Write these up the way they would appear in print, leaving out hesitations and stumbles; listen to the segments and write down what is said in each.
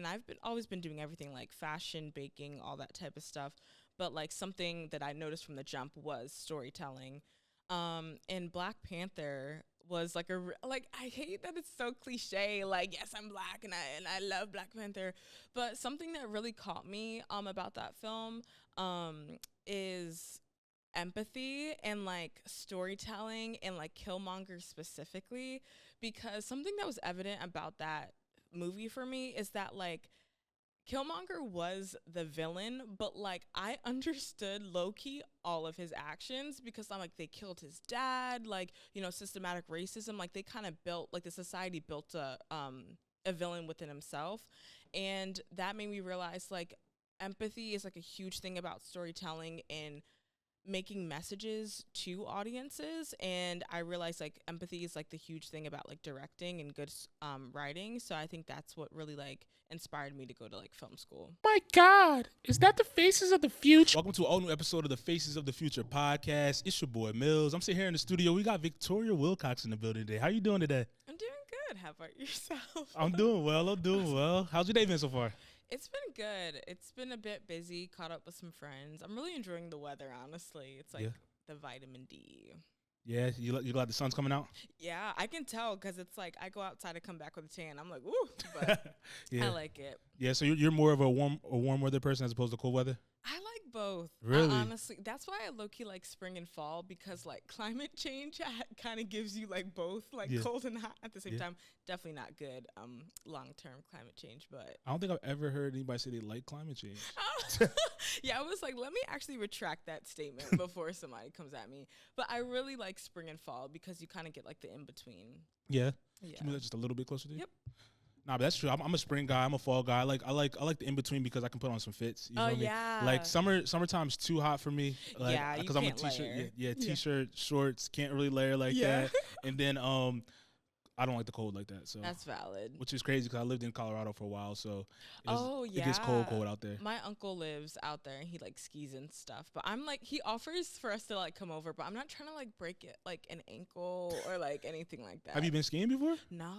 and I've always been doing everything like fashion, baking, all that type of stuff. But like something that I noticed from the jump was storytelling. And Black Panther was like like I hate that it's so cliche. Like yes, I'm black and I love Black Panther, but something that really caught me about that film is empathy and like storytelling and like Killmonger specifically, because something that was evident about that movie for me is that like Killmonger was the villain, but like I understood low key all of his actions because I'm like they killed his dad, like systematic racism, like they kind of built like the society built a villain within himself, and that made me realize like empathy is like a huge thing about storytelling and making messages to audiences. And I realized like empathy is like the huge thing about like directing and good writing, so I think that's what really like inspired me to go to like film school. My God, is that the Faces of the Future? Welcome to an all new episode of the Faces of the Future podcast. It's your boy Mills. I'm sitting here in the studio. We got Victoria Wilcox in the building today. How you doing today? I'm doing good. How about yourself? I'm doing well. How's your day been so far? It's been good. It's been a bit busy, caught up with some friends. I'm really enjoying the weather, honestly. It's like the vitamin D. Yeah, you glad the sun's coming out? Yeah, I can tell because it's like I go outside and come back with a tan. I'm like, ooh, but I like it. Yeah, so you're more of a warm weather person as opposed to cold weather? I like both. Really? Honestly, that's why I low-key like spring and fall, because like climate change kind of gives you like both, like cold and hot at the same time. Definitely not good long-term climate change, but I don't think I've ever heard anybody say they like climate change. Yeah, I was like, let me actually retract that statement before somebody comes at me. But I really like spring and fall because you kind of get like the in-between. Yeah. Yeah. Can you move that just a little bit closer to you? Yep. Nah, but that's true. I'm a spring guy. I'm a fall guy. I like the in between because I can put on some fits. You know what I mean? Like summertime's too hot for me. Like, yeah, because I'm a t-shirt. T-shirt, shorts. Can't really layer like that. And then I don't like the cold like that. So that's valid. Which is crazy because I lived in Colorado for a while, so it gets cold out there. My uncle lives out there and he like skis and stuff. But I'm like, he offers for us to like come over, but I'm not trying to like break it like an ankle or like anything like that. Have you been skiing before? No.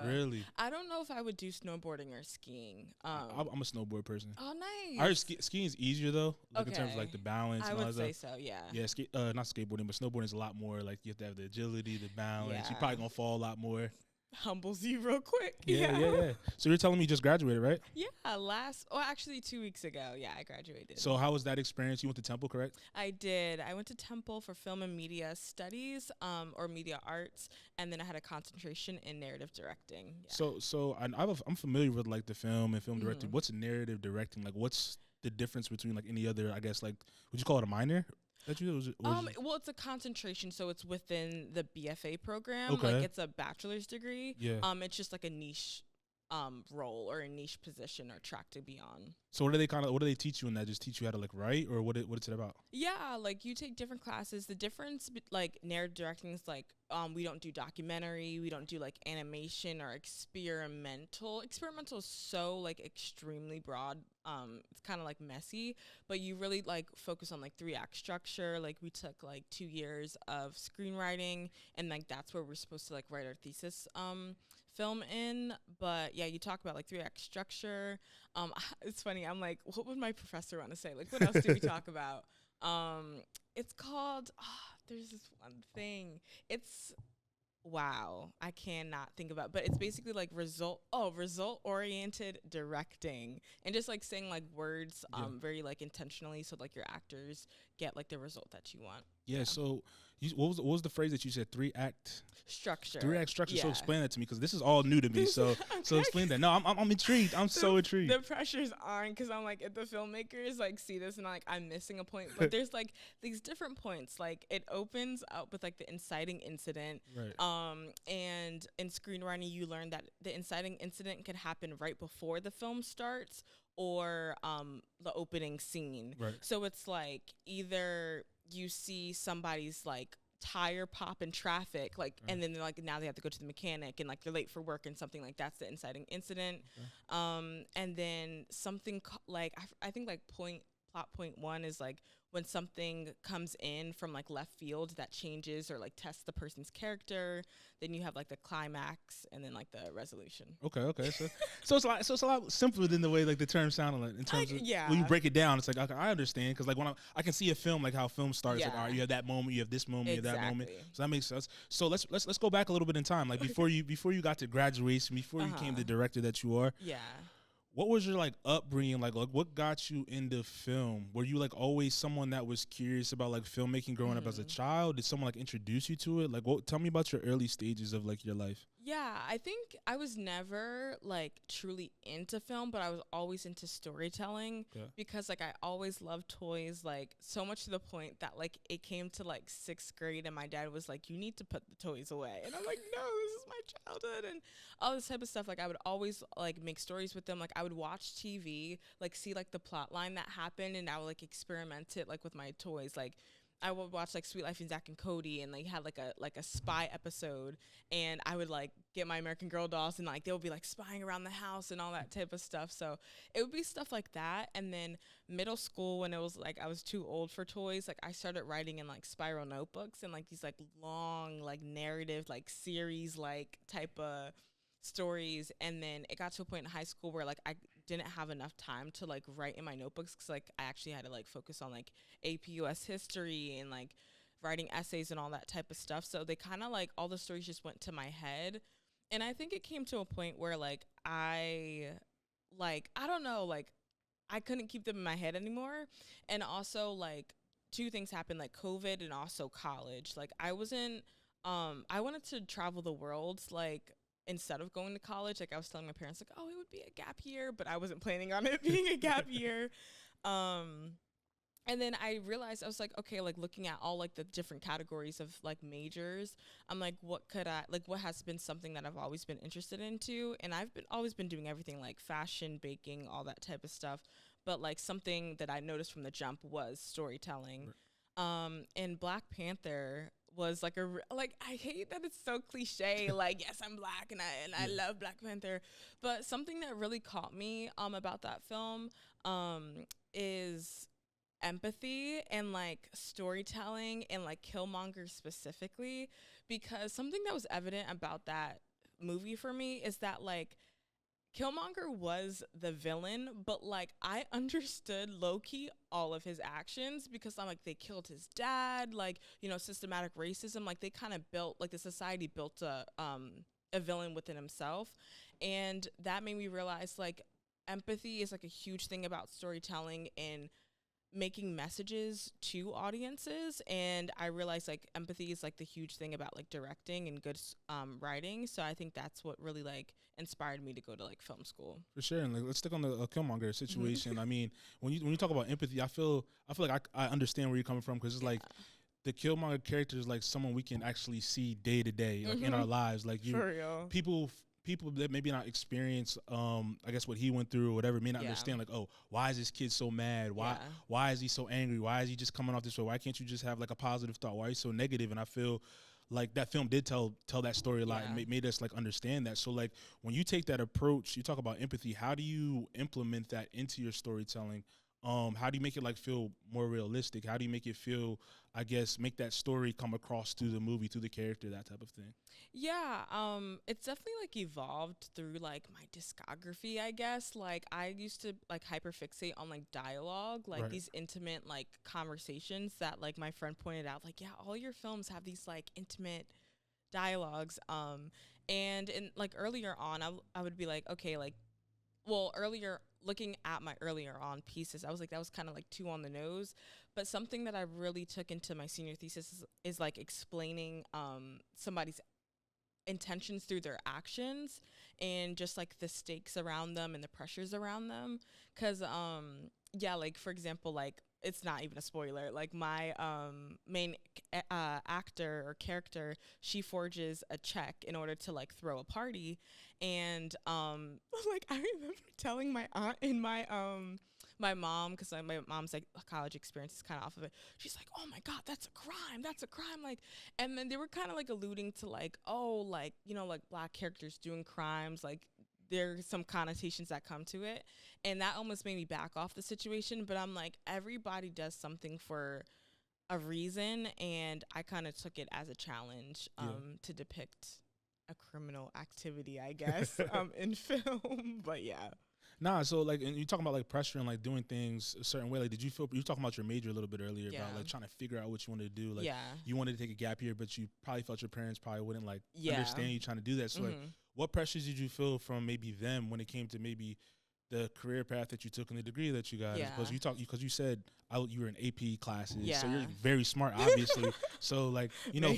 Really? I don't know if I would do snowboarding or skiing. I'm a snowboard person. Oh, nice. I heard skiing is easier though, like in terms of like the balance. I would say so. Yeah. Yeah, not skateboarding, but snowboarding is a lot more like you have to have the agility, the balance. Yeah. You're probably gonna fall a lot more. Humbles you real quick. Yeah. So you're telling me you just graduated, right? Yeah, actually 2 weeks ago. Yeah, I graduated. So how was that experience? You went to Temple, correct? I did. I went to Temple for film and media studies, or media arts, and then I had a concentration in narrative directing. Yeah. So I'm familiar with like the film and film directing. What's narrative directing? Like, what's the difference between like any other? I guess like, would you call it a minor? Well, it's a concentration, so it's within the BFA program. Okay. Like it's a bachelor's degree. Yeah. It's just like a niche role or a niche position or track to be on. So what do they teach you in that? Just teach you how to like write, or what it's it about? Yeah, like you take different classes. The difference like narrative directing is like we don't do documentary, we don't do like animation or experimental. Experimental is so like extremely broad. It's kind of like messy, but you really like focus on like 3-act structure. Like we took like 2 years of screenwriting, and like that's where we're supposed to like write our thesis film in. But yeah, you talk about like 3-act structure. It's funny, I'm like, what would my professor want to say? Like, what else do we talk about? It's called there's this one thing. It's I cannot think about, but it's basically like result oriented directing, and just like saying like words very like intentionally, so like your actors get like the result that you want. Yeah. So what was the phrase that you said? 3-act structure. 3-act structure. Yeah. So explain that to me, because this is all new to me. So so explain that. No, I'm intrigued. I'm so intrigued. The pressure's on, because I'm like, if the filmmakers like see this and I'm missing a point, but there's like these different points. Like it opens up with like the inciting incident. Right. And in screenwriting, you learn that the inciting incident could happen right before the film starts or the opening scene. Right. So it's like either you see somebody's like tire pop in traffic, like, and then they're like, now they have to go to the mechanic and like they're late for work and something like that's the inciting incident. And then something like I think like plot point one is like when something comes in from like left field that changes or like tests the person's character. Then you have like the climax and then like the resolution. Okay. So it's a lot simpler than the way like the term sounded like in terms of yeah. when you break it down. It's like okay, I understand because like when I can see a film like how film starts. Like all right, you have that moment, you have this moment, you have that moment. So that makes sense. So let's go back a little bit in time. Like before you got to graduation, before you came the director that you are. Yeah. What was your like upbringing like what got you into film? Were you like always someone that was curious about like filmmaking growing up as a child? Did someone like introduce you to it? Like tell me about your early stages of like your life. Yeah, I think I was never like truly into film, but I was always into storytelling because like I always loved toys, like so much to the point that like it came to like 6th grade and my dad was like, you need to put the toys away. And I'm like, no, this is my childhood and all this type of stuff. Like I would always like make stories with them. Like I would watch TV, like see like the plot line that happened and I would like experiment it like with my toys. Like I would watch like Sweet Life and Zack and Cody and like had like a spy episode and I would like get my American Girl dolls and like they would be like spying around the house and all that type of stuff. So it would be stuff like that. And then middle school when it was like I was too old for toys, like I started writing in like spiral notebooks and like these like long like narrative like series like type of stories. And then it got to a point in high school where like I didn't have enough time to like write in my notebooks because like I actually had to like focus on like AP US history and like writing essays and all that type of stuff. So they kind of like all the stories just went to my head. And I think it came to a point where like I don't know, like I couldn't keep them in my head anymore. And also like two things happened, like COVID and also college. Like I wanted to travel the world like instead of going to college. Like I was telling my parents like, oh, it would be a gap year, but I wasn't planning on it being a gap year. And then I realized I was like, okay, like looking at all like the different categories of like majors, I'm like, what has been something that I've always been interested into? And I've always been doing everything like fashion, baking, all that type of stuff. But like something that I noticed from the jump was storytelling. And Black Panther was like I hate that it's so cliche. Like, yes, I'm black and I love Black Panther. But something that really caught me about that film is empathy and like storytelling and like Killmonger specifically, because something that was evident about that movie for me is that like Killmonger was the villain, but like I understood low-key all of his actions because I'm like they killed his dad, like, you know, systematic racism, like they kind of built like the society built a villain within himself. And that made me realize like empathy is like a huge thing about storytelling and making messages to audiences. And I realized like empathy is like the huge thing about like directing and good writing. So I think that's what really like inspired me to go to like film school. For sure. And like, let's stick on the Killmonger situation. I mean, when you talk about empathy, I feel like I understand where you're coming from because it's like the Killmonger character is like someone we can actually see day to day, like in our lives. Like For real. People that maybe not experience, I guess what he went through or whatever, may not understand. Like, oh, why is this kid so mad? Why is he so angry? Why is he just coming off this way? Why can't you just have like a positive thought? Why are you so negative? And I feel like that film did tell that story a lot and made us like understand that. So like when you take that approach, you talk about empathy. How do you implement that into your storytelling? How do you make it like feel more realistic? How do you make it feel, I guess, make that story come across through the movie, through the character, that type of thing? Yeah, it's definitely like evolved through like my discography, I guess. Like I used to like hyperfixate on like dialogue, like these intimate like conversations that like my friend pointed out, like, yeah, all your films have these like intimate dialogues. And in like earlier on, I would be like, okay, like, well, looking at my earlier on pieces, I was like, that was kind of like too on the nose. But something that I really took into my senior thesis is like explaining somebody's intentions through their actions and just like the stakes around them and the pressures around them. Because like for example, like it's not even a spoiler, like my main actor or character, she forges a check in order to like throw a party. And like I remember telling my aunt and my mom, because my mom's like college experience is kind of off of it. She's like, oh my God, that's a crime. Like, and then they were kind of like alluding to like, oh, like, you know, like black characters doing crimes, like there's some connotations that come to it, and that almost made me back off the situation. But I'm like, everybody does something for a reason, and I kind of took it as a challenge to depict a criminal activity, I guess, in film. But yeah. Nah, so like, and you talking about like pressure and like doing things a certain way. Like, did you feel, you were talking about your major a little bit earlier about like trying to figure out what you wanted to do. Like, you wanted to take a gap year, but you probably felt your parents probably wouldn't like understand you trying to do that. So like, what pressures did you feel from maybe them when it came to maybe the career path that you took and the degree that you got? Because you said you were in AP classes, so you're very smart, obviously. So like, you know,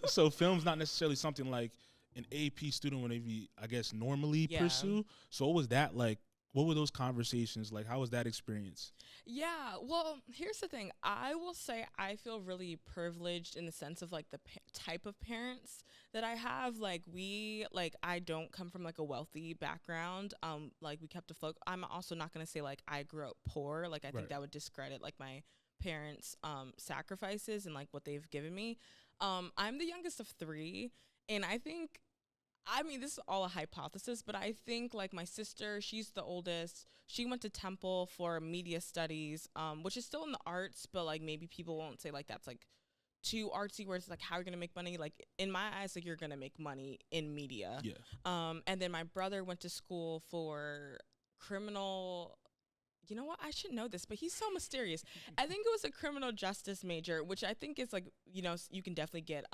so film's not necessarily something like an AP student would maybe, I guess, normally pursue. So what was that like? What were those conversations like? How was that experience? Yeah, well, here's the thing. I will say I feel really privileged in the sense of like the type of parents that I have. Like I don't come from like a wealthy background. Like we kept afloat. I'm also not going to say like I grew up poor. Like I think that would discredit like my parents' sacrifices and like what they've given me. I'm the youngest of 3, and I mean, this is all a hypothesis, but I think like my sister, she's the oldest. She went to Temple for media studies, which is still in the arts, but like maybe people won't say like that's like too artsy, where it's like how you're gonna make money. Like in my eyes, like you're gonna make money in media. And then my brother went to school for criminal. You know what? I should know this, but he's so mysterious. I think it was a criminal justice major, which I think is like, you know, you can definitely get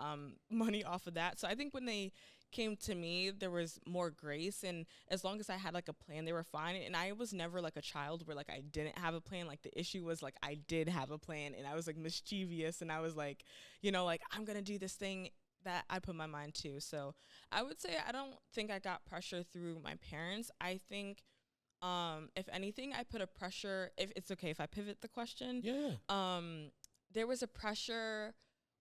money off of that. So I think when they came to me, there was more grace, and as long as I had like a plan, they were fine. And I was never like a child where like I didn't have a plan. Like the issue was like I did have a plan, and I was like mischievous, and I was like, you know, like I'm gonna do this thing that I put my mind to. So I would say I don't think I got pressure through my parents. I think if anything, I put a pressure, if it's okay if I pivot the question. There was a pressure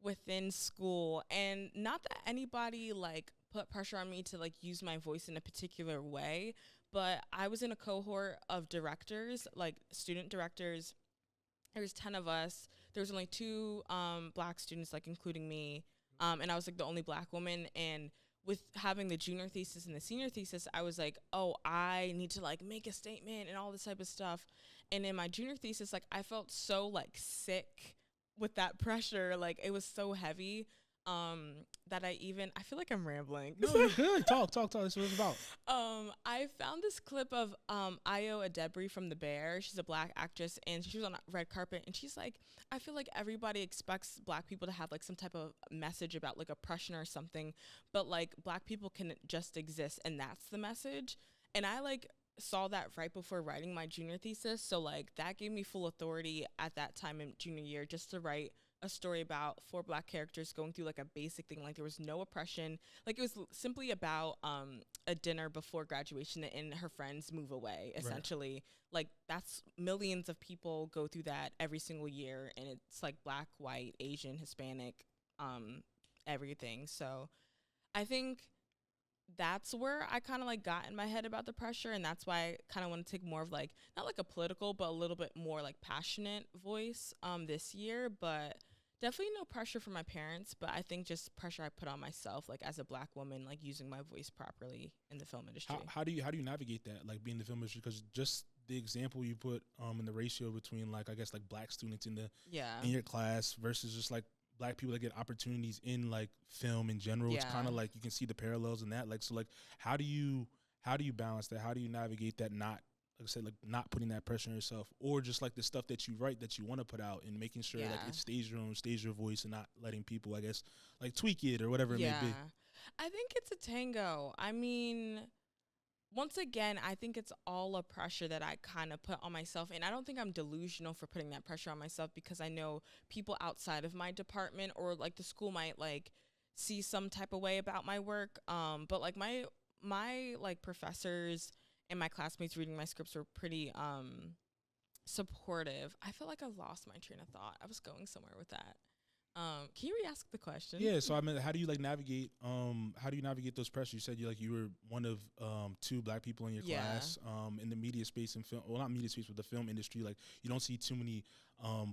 within school, and not that anybody like put pressure on me to like use my voice in a particular way, but I was in a cohort of directors, like student directors. There was 10 of us. There was only 2 black students, like including me, and I was like the only black woman. And with having the junior thesis and the senior thesis, I was like, oh, I need to like make a statement and all this type of stuff. And in my junior thesis, like I felt so like sick with that pressure. Like it was so heavy that I feel like I'm rambling. No, you're good. Talk. That's what it's about. I found this clip of Ayo Adebri from The Bear. She's a black actress, and she was on a red carpet, and she's like, I feel like everybody expects black people to have like some type of message about like oppression or something, but like black people can just exist, and that's the message. And I like saw that right before writing my junior thesis, so like that gave me full authority at that time in junior year just to write a story about 4 black characters going through like a basic thing. Like there was no oppression. Like it was simply about a dinner before graduation, and her friends move away, essentially. Like that's millions of people go through that every single year, and it's like black, white, Asian, Hispanic, everything. So I think that's where I kind of like got in my head about the pressure, and that's why I kind of want to take more of like not like a political but a little bit more like passionate voice this year. But definitely no pressure from my parents, but I think just pressure I put on myself, like as a black woman, like using my voice properly in the film industry. How do you navigate that, like being in the film industry? Because just the example you put in the ratio between like I guess like black students in your class versus just like black people that get opportunities in like film in general, it's kind of like you can see the parallels in that. Like so, like how do you balance that? How do you navigate that? Not like I said, like not putting that pressure on yourself, or just like the stuff that you write that you want to put out and making sure like it stays your own, stays your voice, and not letting people, I guess, like tweak it or whatever it may be. I think it's a tango. I mean, once again, I think it's all a pressure that I kind of put on myself. And I don't think I'm delusional for putting that pressure on myself, because I know people outside of my department or like the school might like see some type of way about my work. But like my like professors and my classmates reading my scripts were pretty supportive. I feel like I lost my train of thought. I was going somewhere with that. Can you re-ask the question? Yeah, so I mean, how do you like navigate those pressures? You said you were one of 2 black people in your class in the media space and film, well, not media space, but the film industry. Like you don't see too many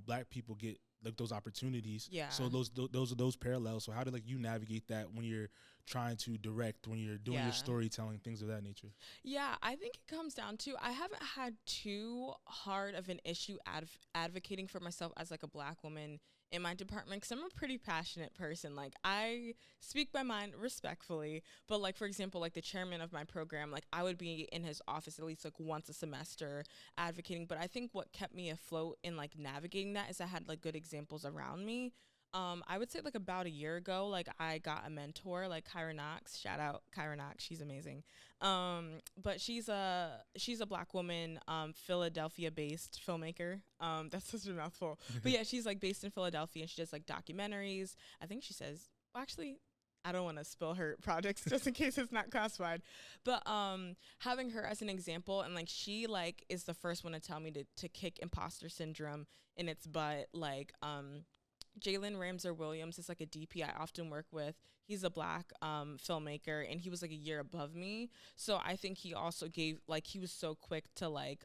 black people get like those opportunities. So those are those parallels. So how do like you navigate that when you're trying to direct, when you're doing your storytelling, things of that nature? Yeah, I think it comes down to, I haven't had too hard of an issue advocating for myself as like a Black woman in my department, because I'm a pretty passionate person. Like, I speak my mind respectfully, but like, for example, like the chairman of my program, like I would be in his office at least like once a semester advocating. But I think what kept me afloat in like navigating that is I had like good examples around me. I would say like about a year ago, like I got a mentor, like Kyra Knox. Shout out Kyra Knox, she's amazing. But she's a Black woman, Philadelphia based filmmaker. That's such a mouthful. But yeah, she's like based in Philadelphia, and she does like documentaries. I think she says, well, actually, I don't want to spill her projects just in case it's not classified. But having her as an example, and like she like is the first one to tell me to kick imposter syndrome in its butt. Like Jalen Ramser Williams is like a DP I often work with. He's a Black filmmaker, and he was like a year above me. So I think he also gave, like, he was so quick to like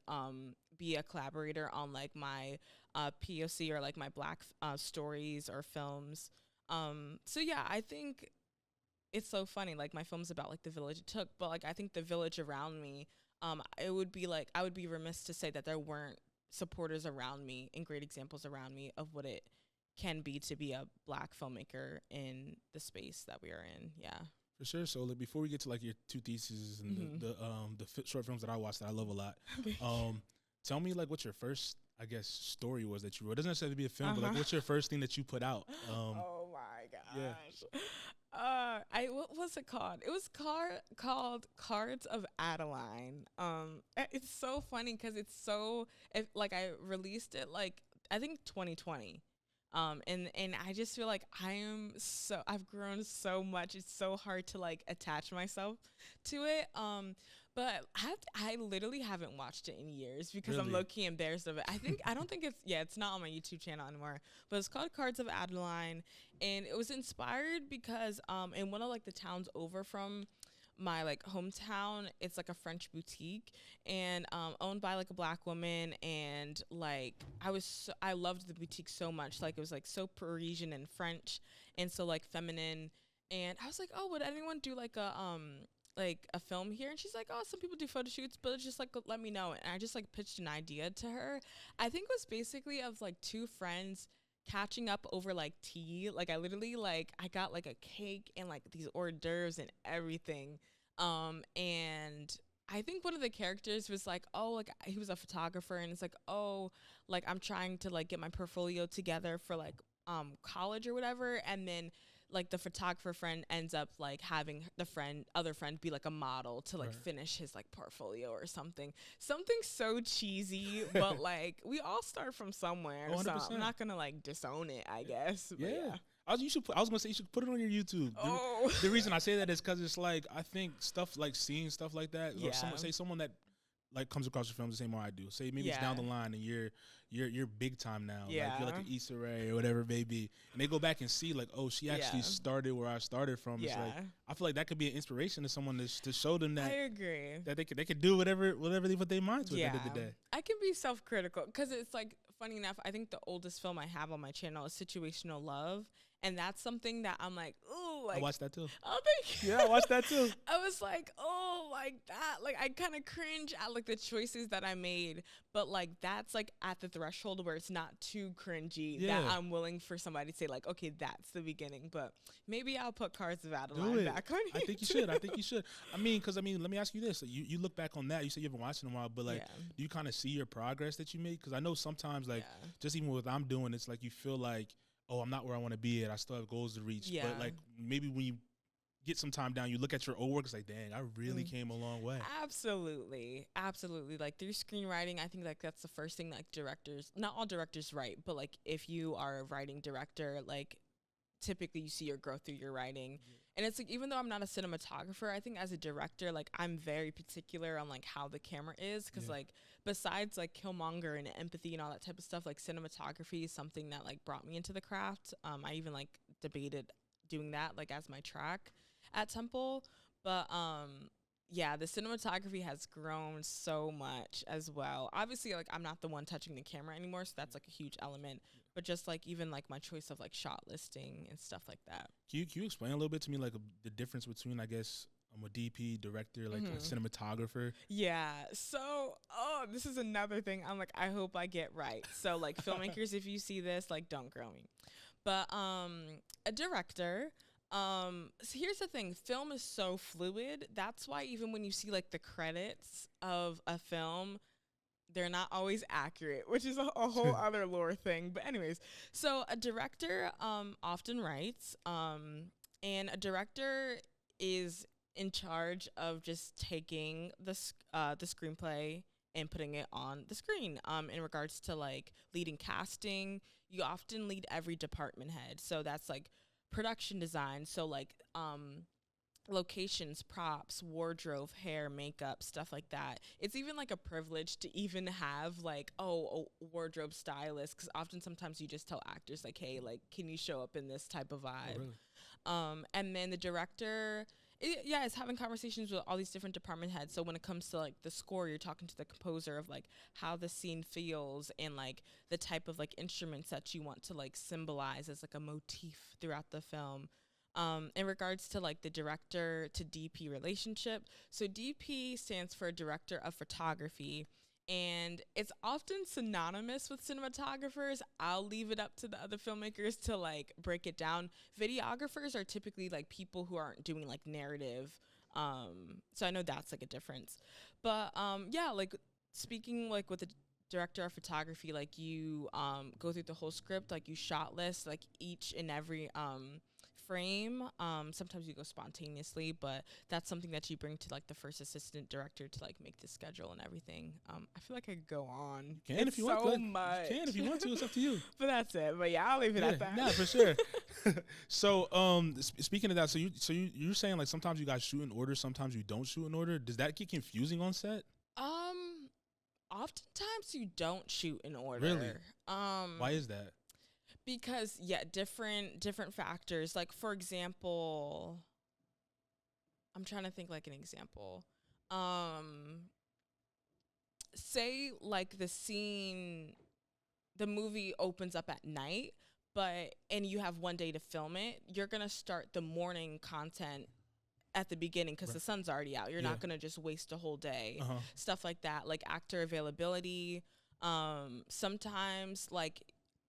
be a collaborator on like my POC or like my Black stories or films. So yeah, I think it's so funny. Like, my film's about like the village it took, but like I think the village around me, it would be like, I would be remiss to say that there weren't supporters around me and great examples around me of what it can be to be a Black filmmaker in the space that we are in. Yeah, for sure. So like, before we get to like your two theses and the short films that I watched that I love a lot, tell me like what your first, I guess, story was that you wrote. It doesn't necessarily be a film, but like what's your first thing that you put out? Oh my gosh. Yeah. What was it called? It was called Cards of Adeline. It's so funny because like I released it like I think 2020. And I just feel like I've grown so much. It's so hard to like attach myself to it. But I literally haven't watched it in years because I'm low-key embarrassed of it. I don't think it's not on my YouTube channel anymore, but it's called Cards of Adeline. And it was inspired because, in one of like the towns over from my like hometown, it's like a French boutique and owned by like a Black woman, and like I loved the boutique so much. Like, it was like so Parisian and French and so like feminine, and I was like, oh, would anyone do like a film here? And she's like, oh, some people do photo shoots, but just like let me know. And I just like pitched an idea to her. I think it was basically of like two friends catching up over like tea. Like, I literally like I got like a cake and like these hors d'oeuvres and everything. And I think one of the characters was like, oh, like he was a photographer, and it's like, oh, like I'm trying to like get my portfolio together for like college or whatever, and then like the photographer friend ends up like having the other friend be like a model to like finish his like portfolio or something so cheesy. But like we all start from somewhere. 100%. So I'm not gonna like disown it, I guess. But yeah. I was gonna say you should put it on your YouTube. The reason I say that is because it's like, I think stuff like seeing stuff like that, or someone that like comes across your film the same way I do. Say maybe it's down the line and you're big time now. Yeah. Like, you're like an Issa Rae or whatever it may be, and they go back and see like, oh, she actually started where I started from. It's like, I feel like that could be an inspiration to someone to show them that. I agree. That they could do whatever they put their mind to at the end of the day. I can be self-critical because it's like, funny enough, I think the oldest film I have on my channel is Situational Love. And that's something that I'm like, ooh, like, I watched that too. Oh, thank you. Yeah, I watched that too. I was like, oh, like that. Like, I kind of cringe at like the choices that I made, but like that's like at the threshold where it's not too cringy that I'm willing for somebody to say like, okay, that's the beginning. But maybe I'll put Cards of Adeline back on YouTube. I think you should. I mean, let me ask you this: you look back on that. You said you haven't watched it in a while, but like, do you kind of see your progress that you made? Because I know sometimes, like, just even with what I'm doing, it's like you feel like, oh, I'm not where I want to be at. I still have goals to reach. Yeah. But like, maybe when you get some time down, you look at your old work, it's like, dang, I really came a long way. Absolutely. Like, through screenwriting, I think like that's the first thing like directors, not all directors write, but like if you are a writing director, like typically you see your growth through your writing. And it's like, even though I'm not a cinematographer, I think as a director, like I'm very particular on like how the camera is. Cause like besides like Killmonger and empathy and all that type of stuff, like cinematography is something that like brought me into the craft. I even like debated doing that like as my track at Temple. But yeah, the cinematography has grown so much as well. Obviously, like I'm not the one touching the camera anymore, so that's like a huge element. But just like even like my choice of like shot listing and stuff like that. Can you explain a little bit to me, like the difference between, I guess, a DP, director, like a cinematographer? Yeah. So, this is another thing. I'm like, I hope I get right. So, like, filmmakers, if you see this, like, don't grill me. But a director. So here's the thing. Film is so fluid. That's why even when you see like the credits of a film, they're not always accurate, which is a whole other lore thing. But anyways, so a director often writes, and a director is in charge of just taking the screenplay and putting it on the screen. In regards to like leading casting, you often lead every department head. So that's like production design. So like locations, props, wardrobe, hair, makeup, stuff like that. It's even like a privilege to even have like a wardrobe stylist, because often sometimes you just tell actors like, hey, like, can you show up in this type of vibe? Oh, really? And then the director, is having conversations with all these different department heads. So when it comes to like the score, you're talking to the composer of like how the scene feels and like the type of like instruments that you want to like symbolize as like a motif throughout the film. In regards to like the director to DP relationship, so DP stands for director of photography, and it's often synonymous with cinematographers. I'll leave it up to the other filmmakers to like break it down. Videographers are typically like people who aren't doing like narrative. So I know that's like a difference. But like speaking like with the director of photography, like you go through the whole script, like you shot list like each and every frame. Sometimes you go spontaneously, but that's something that you bring to like the first assistant director to like make the schedule and everything. I feel like I could go on. You can if you want to. You can if you want to. It's up to you. But that's it. But yeah, I'll leave it at that. Yeah, for sure. So speaking of that, so you're saying like sometimes you guys shoot in order, sometimes you don't shoot in order. Does that get confusing on set? Oftentimes you don't shoot in order. Really? Why is that? Because different factors. Like for example, I'm trying to think like an example. Say like the movie opens up at night, and you have one day to film it. You're gonna start the morning content at the beginning because the sun's already out. You're not gonna just waste a whole day. Stuff like that, like actor availability. Sometimes like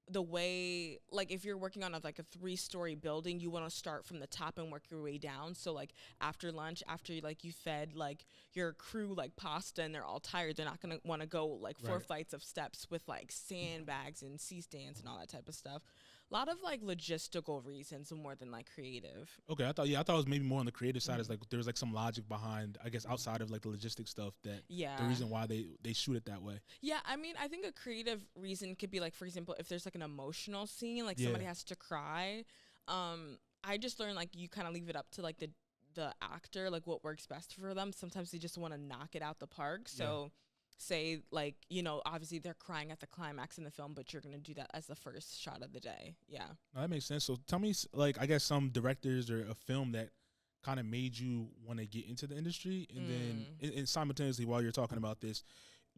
the way, like if you're working on a 3-story building, you want to start from the top and work your way down. So like after lunch, after like you fed like your crew like pasta and they're all tired, they're not gonna want to go like 4 flights of steps with like sandbags and C-stands and all that type of stuff. A lot of like logistical reasons more than like creative. Okay, I thought it was maybe more on the creative side. Is like there was like some logic behind, I guess, outside of like the logistic stuff that the reason why they shoot it that way. Yeah, I mean, I think a creative reason could be like, for example, if there's like an emotional scene, like somebody has to cry. I just learned like you kind of leave it up to like the actor, like what works best for them. Sometimes they just want to knock it out the park. So say like, obviously they're crying at the climax in the film, but you're going to do that as the first shot of the day. Yeah. No, that makes sense. So tell me, like, I guess some directors or a film that kind of made you want to get into the industry. And then and simultaneously while you're talking about this,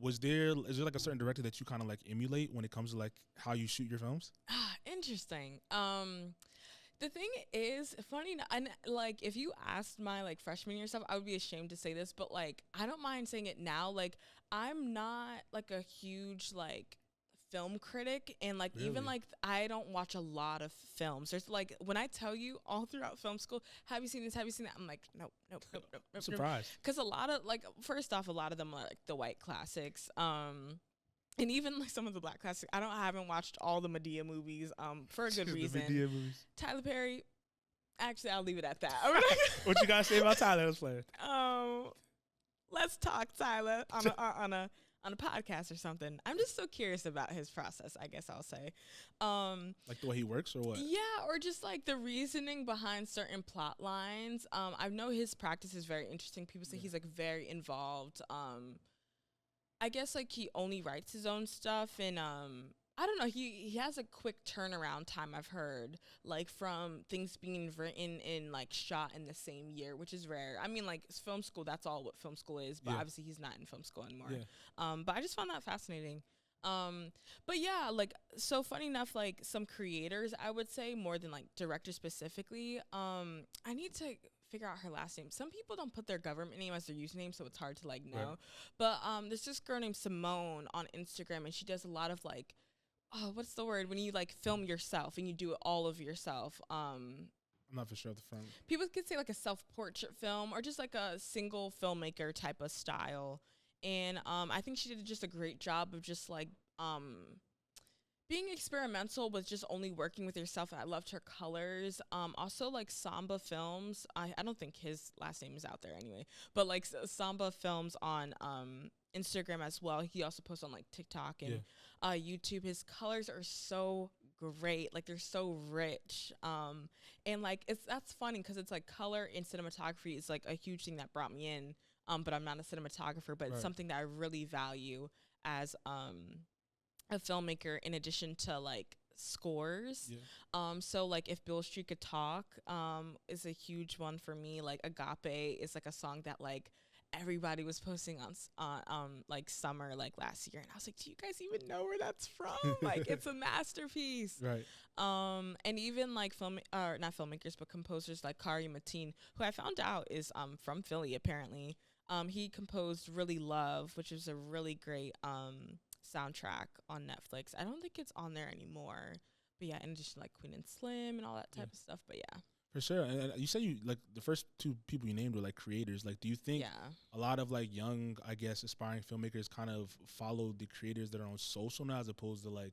is there like a certain director that you kind of like emulate when it comes to like how you shoot your films? Interesting. The thing is, funny, and like if you asked my like freshman year stuff, I would be ashamed to say this, but like I don't mind saying it now. Like I'm not like a huge like film critic, and like even like I don't watch a lot of films. There's like when I tell you all throughout film school, have you seen this? Have you seen that? I'm like, nope. Surprised. Because a lot of like, first off, a lot of them are like the white classics. And even like some of the black classics, I haven't watched all the Madea movies for a good reason. Madea movies. Tyler Perry, actually, I'll leave it at that. What you gotta say about Tyler? Let's play. Let's talk Tyler on a podcast or something. I'm just so curious about his process, I guess I'll say. Like the way he works or what? Yeah, or just like the reasoning behind certain plot lines. I know his practice is very interesting. People say he's like very involved. I guess like he only writes his own stuff, and I don't know. He has a quick turnaround time, I've heard, like from things being written and like shot in the same year, which is rare. I mean, like film school, that's all what film school is, but obviously he's not in film school anymore. But I just found that fascinating. But yeah, like, so funny enough, like some creators, I would say more than like directors specifically. I need to figure out her last name. Some people don't put their government name as their username, so it's hard to like know. Right. But there's this girl named Simone on Instagram, and she does a lot of like, oh, what's the word when you like film yourself and you do it all of yourself. I'm not for sure the front. People could say like a self-portrait film or just like a single filmmaker type of style. And I think she did just a great job of just like being experimental with just only working with yourself. And I loved her colors. Also like Samba Films. I don't think his last name is out there anyway, but like Samba Films on Instagram as well. He also posts on like TikTok and YouTube. His colors are so great. Like they're so rich. And like that's funny because it's like color and cinematography is like a huge thing that brought me in. But I'm not a cinematographer, but it's something that I really value as a filmmaker in addition to like scores. So like If Beale Street Could Talk is a huge one for me. Like Agape is like a song that like everybody was posting on like summer like last year, and I was like, do you guys even know where that's from? Like it's a masterpiece. Right. And even like not filmmakers but composers like Kari Mateen, who I found out is from Philly apparently. He composed Really Love, which is a really great soundtrack on Netflix. I don't think it's on there anymore. But yeah, in addition to like Queen and Slim and all that type of stuff. But yeah. For sure. And you said you like the first two people you named were like creators. Like, do you think a lot of like young, I guess, aspiring filmmakers kind of follow the creators that are on social now as opposed to like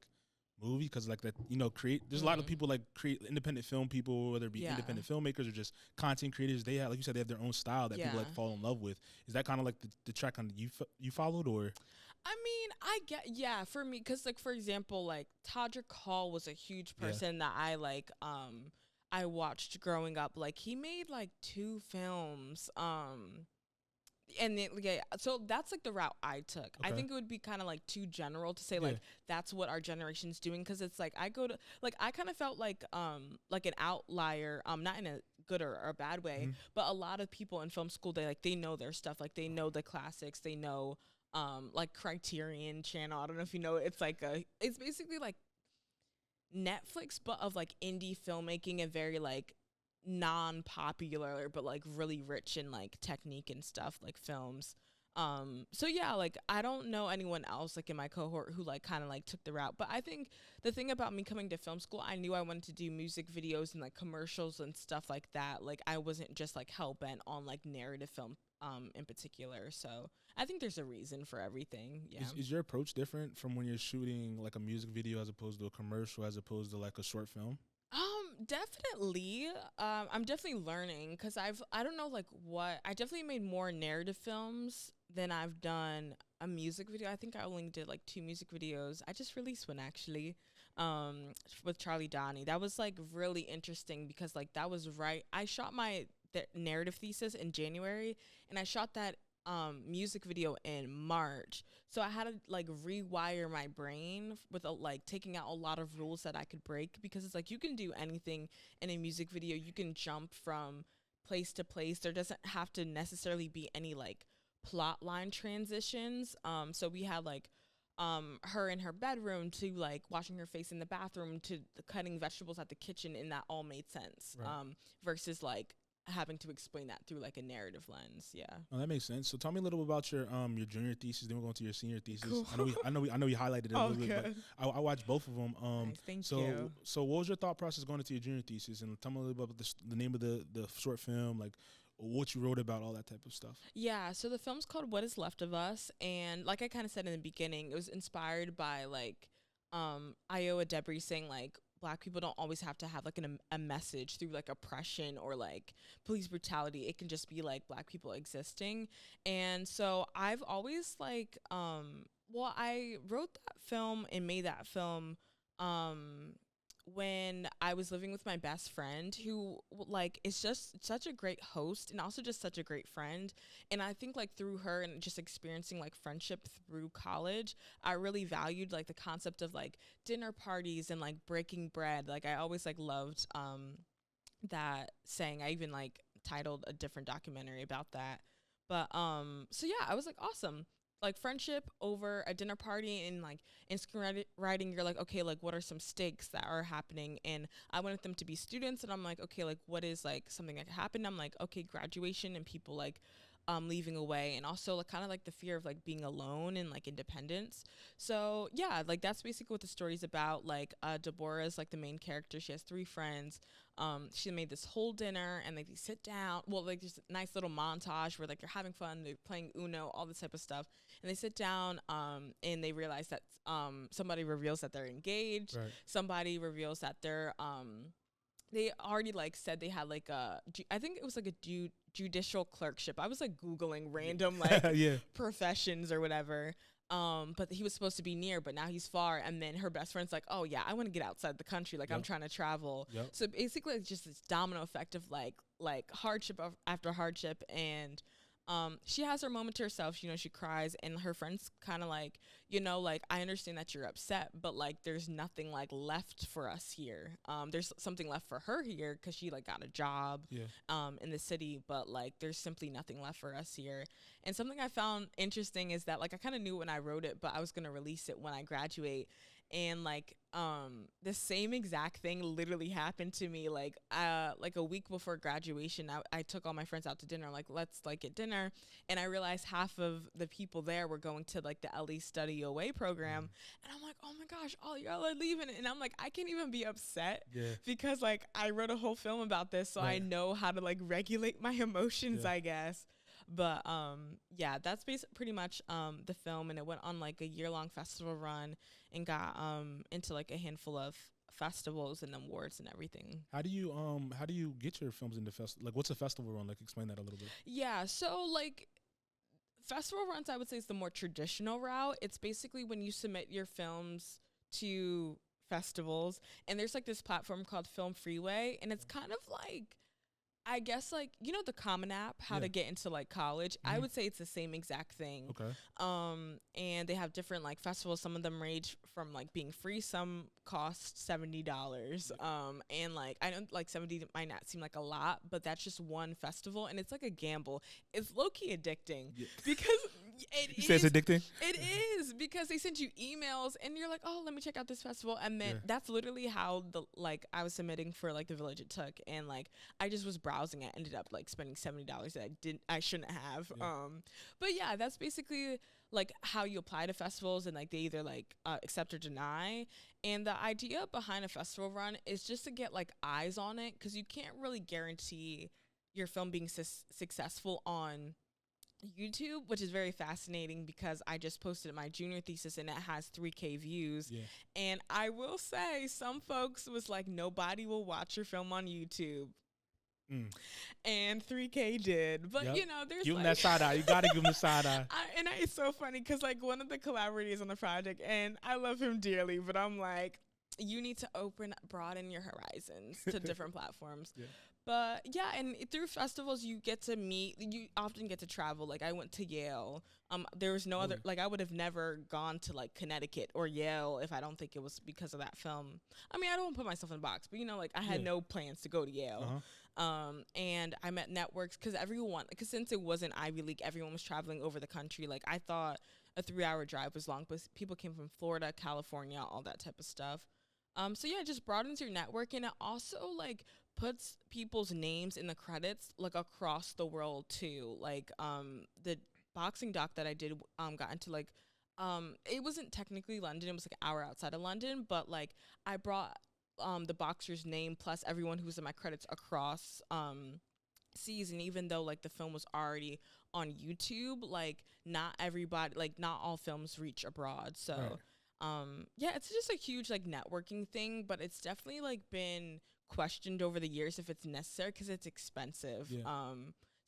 movie? Because like that, you know, there's a lot of people like create independent film people, whether it be independent filmmakers or just content creators. They have, like you said, they have their own style that people like fall in love with. Is that kind of like the track on you followed, or? I mean, I get, for me, because like for example, like Todrick Hall was a huge person that I like I watched growing up. Like he made like 2 films and so that's like the route I took. I think it would be kind of like too general to say like that's what our generation's doing, because it's like I go to like I kind of felt like an outlier, not in a good or a bad way, but a lot of people in film school, they know their stuff, like they know the classics, they know like Criterion Channel. I don't know if you know, it's basically like Netflix but of like indie filmmaking and very like non-popular but like really rich in like technique and stuff, like films. So yeah, like I don't know anyone else like in my cohort who like kind of like took the route, but I think the thing about me coming to film school, I knew I wanted to do music videos and like commercials and stuff like that. Like I wasn't just like hell-bent on like narrative film in particular. So I think there's a reason for everything. Yeah. Is your approach different from when you're shooting like a music video as opposed to a commercial as opposed to like a short film? Definitely. I'm definitely learning because I don't know like what, I definitely made more narrative films than I've done a music video. I think I only did like 2 music videos. I just released one actually with Charlie Donnie. That was like really interesting because like that was I shot my narrative thesis in January and I shot that music video in March. So I had to like rewire my brain with like taking out a lot of rules that I could break, because it's like you can do anything in a music video. You can jump from place to place. There doesn't have to necessarily be any like plot line transitions. So we had like her in her bedroom to like washing her face in the bathroom to cutting vegetables at the kitchen, and that all made sense. Versus like having to explain that through like a narrative lens. Yeah. Oh, that makes sense. So tell me a little bit about your junior thesis. Then we'll go into your senior thesis. Cool. I know you highlighted it a little bit, but I watched both of them. Nice, thank you. So what was your thought process going into your junior thesis? And tell me a little bit about the name of the short film, like what you wrote about, all that type of stuff. Yeah. So the film's called What Is Left of Us, and like I kind of said in the beginning, it was inspired by like Iowa Debris saying like Black people don't always have to have like a message through like oppression or like police brutality. It can just be like Black people existing. And so I've always like I wrote that film and made that film when I was living with my best friend who like is just such a great host and also just such a great friend. And I think like through her and just experiencing like friendship through college, I really valued like the concept of like dinner parties and like breaking bread. Like I always like loved that saying. I even like titled a different documentary about that. But so yeah, I was like, awesome. Like friendship over a dinner party, and like in screenwriting, you're like, okay, like what are some stakes that are happening? And I wanted them to be students, and I'm like, okay, like what is like something that could happen? I'm like, okay, graduation and people like leaving away, and also like kind of like the fear of like being alone and like independence. So yeah, like that's basically what the story's about. Like Deborah is like the main character. She has 3 friends. She made this whole dinner, and like they sit down, well, like just a nice little montage where like they're having fun, they're playing Uno, all this type of stuff, and they sit down and they realize that somebody reveals that they're engaged. Right. Somebody reveals that they're they already like said they had like I think it was like a judicial clerkship. I was like Googling random like professions or whatever. But he was supposed to be near, but now he's far. And then her best friend's like, oh yeah, I want to get outside the country. Like I'm trying to travel. So basically it's just this domino effect of like hardship after hardship. And she has her moment to herself. You know, she cries, and her friends kind of like, you know, like, I understand that you're upset, but like there's nothing like left for us here. There's something left for her here because she like got a job in the city, but like there's simply nothing left for us here. And something I found interesting is that like I kind of knew when I wrote it, but I was gonna release it when I graduate. And like the same exact thing literally happened to me like a week before graduation. I took all my friends out to dinner, like let's like get dinner, and I realized half of the people there were going to like the LE Study Away program. And I'm like, oh my gosh, all y'all are leaving. And I'm like, I can't even be upset because like I wrote a whole film about this, so I know how to like regulate my emotions, I guess. But yeah, that's pretty much the film, and it went on like a year-long festival run and got into like a handful of festivals and awards and everything. How do you get your films into like what's a festival run? Like explain that a little bit. Yeah, so like festival runs, I would say, is the more traditional route. It's basically when you submit your films to festivals, and there's like this platform called Film Freeway, and it's kind of like, I guess, like, you know, the Common App, how to get into like college. I would say it's the same exact thing. Okay. And they have different like festivals. Some of them range from like being free. Some cost $70. And like, I know like 70 might not seem like a lot, but that's just one festival, and it's like a gamble. It's low key addicting because you say it's addicting? It is, because they send you emails and you're like, oh, let me check out this festival. And then that's literally how I was submitting for like the Village It Took. And like, I just was browsing. I ended up like spending $70 that I shouldn't have. But yeah, that's basically like how you apply to festivals, and like they either like accept or deny. And the idea behind a festival run is just to get like eyes on it, because you can't really guarantee your film being successful on YouTube, which is very fascinating because I just posted my junior thesis and it has 3K views. And I will say, some folks was like, nobody will watch your film on YouTube. And 3K did. But you know, there's give like, him that side eye. You gotta give him the side eye. And it's so funny because like one of the collaborators on the project, and I love him dearly, but I'm like, you need to broaden your horizons to different platforms. But yeah, and through festivals, you get to meet, you often get to travel. Like I went to Yale. There was no other, like I would have never gone to like Connecticut or Yale if I don't think it was because of that film. I mean, I don't put myself in a box, but you know, like I had no plans to go to Yale. And I met networks because since it wasn't Ivy League, everyone was traveling over the country. Like I thought a 3-hour drive was long, but people came from Florida, California, all that type of stuff. So yeah, it just broadens your network, and it also like puts people's names in the credits like across the world too. Like the boxing doc that I did got into like it wasn't technically London, it was like an hour outside of London, but like I brought the boxer's name plus everyone who was in my credits across seas. And even though like the film was already on YouTube, like not all films reach abroad. So yeah, it's just a huge like networking thing, but it's definitely like been questioned over the years if it's necessary because it's expensive.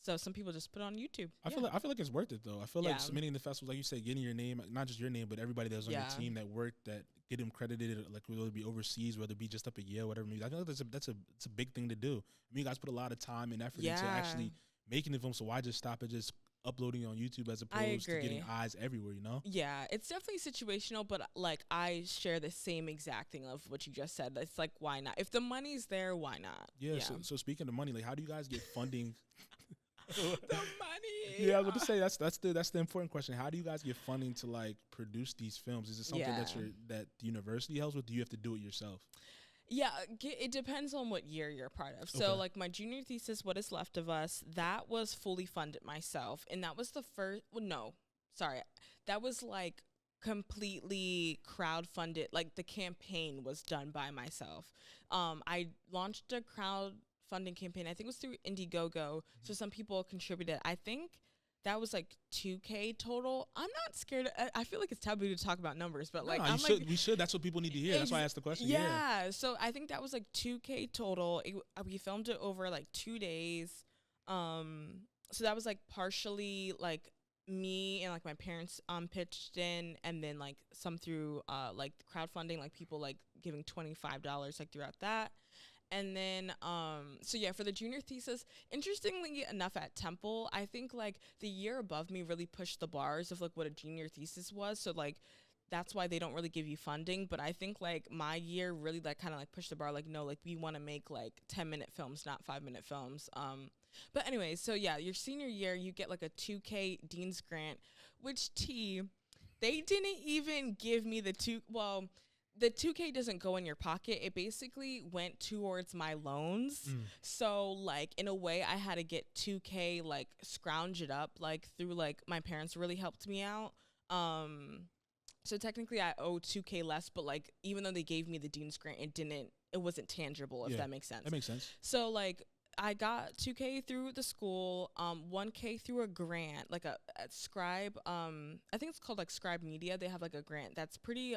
So some people just put it on YouTube. I feel like it's worth it though. I feel Yeah. like submitting the festivals, like you said, getting your name, not just your name, but everybody that was on your team that worked, that get them credited, like whether it be overseas, whether it be just up at Yale, whatever. I feel like it's a big thing to do. I mean, you guys put a lot of time and effort into actually making the film. So why just stop at just uploading on YouTube as opposed to getting eyes everywhere, you know? Yeah, it's definitely situational, but like I share the same exact thing of what you just said. It's like, why not? If the money's there, why not? Yeah. So speaking of money, like how do you guys get funding? The money. Yeah, I was going to say that's the important question. How do you guys get funding to like produce these films? Is it something that the university helps with? Do you have to do it yourself? Yeah, it depends on what year you're a part of. So, like, my junior thesis, What Is Left of Us, that was fully funded myself. And that was the first, that was, like, completely crowdfunded. Like, the campaign was done by myself. I launched a crowdfunding campaign. I think it was through Indiegogo. So, some people contributed. I think that was like $2,000 total. I'm not scared. I feel like it's taboo to talk about numbers, but like, we should. That's what people need to hear. That's why I asked the question. Yeah. So I think that was like $2,000 total. We filmed it over like 2 days. So that was like partially like me and like my parents pitched in, and then like some through like crowdfunding, like people like giving $25 like throughout that. And then, so yeah, for the junior thesis, interestingly enough at Temple, I think like the year above me really pushed the bars of like what a junior thesis was. So like, that's why they don't really give you funding. But I think like my year really like kind of like pushed the bar. Like, no, like we want to make like 10-minute films, not 5-minute films. But anyways, so yeah, your senior year, you get like a $2,000 Dean's grant, which they didn't even give me the the $2,000 doesn't go in your pocket. It basically went towards my loans. So like in a way I had to get $2,000 like scrounge it up like through like my parents really helped me out. So technically I owe $2,000 less, but like even though they gave me the Dean's grant, it wasn't tangible, if that makes sense. That makes sense. So like I got $2,000 through the school, $1,000 through a grant, like a Scribe. I think it's called like Scribe Media. They have like a grant that's pretty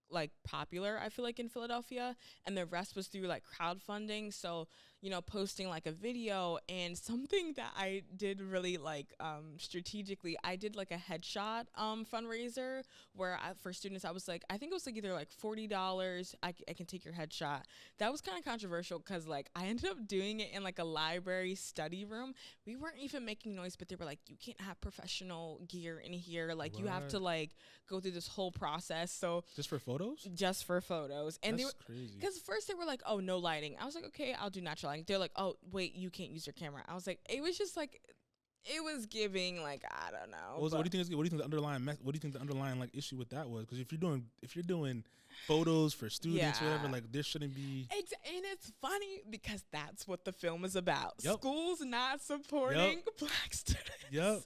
like popular, I feel like, in Philadelphia, and the rest was through like crowdfunding. So, you know, posting like a video. And something that I did really like strategically, I did like a headshot fundraiser where for students I was like, I think it was like either like $40, I can take your headshot. That was kind of controversial because like I ended up doing it in like a library study room. We weren't even making noise, but they were like, you can't have professional gear in here, like you have to like go through this whole process. So just for photos? Just for photos. And that's crazy. Because first they were like, oh, no lighting. I was like, okay, I'll do natural lighting. They're like, oh, wait, you can't use your camera. I was like, it was just like, it was giving like, I don't know. What do you think the underlying like issue with that was? Because if you're doing photos for students, whatever, like there shouldn't be. And it's funny because that's what the film is about. Yep. Schools not supporting Black students. Yep.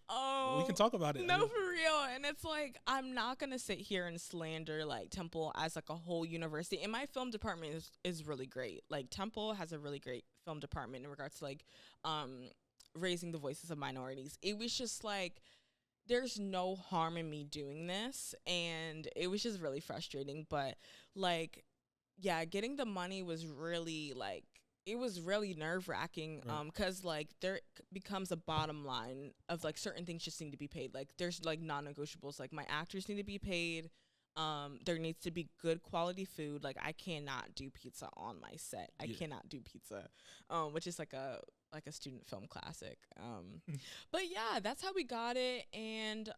Oh, we can talk about it. No, for real. And it's like, I'm not gonna sit here and slander like Temple as like a whole university. And my film department is really great. Like Temple has a really great film department in regards to like raising the voices of minorities. It was just like, there's no harm in me doing this, and it was just really frustrating. But like, yeah, getting the money was really like, it was really nerve-wracking, because like there becomes a bottom line of like certain things just need to be paid. Like there's like non-negotiables. Like my actors need to be paid. There needs to be good quality food. Like I cannot do pizza on my set. I cannot do pizza, which is like a student film classic. But yeah, that's how we got it. And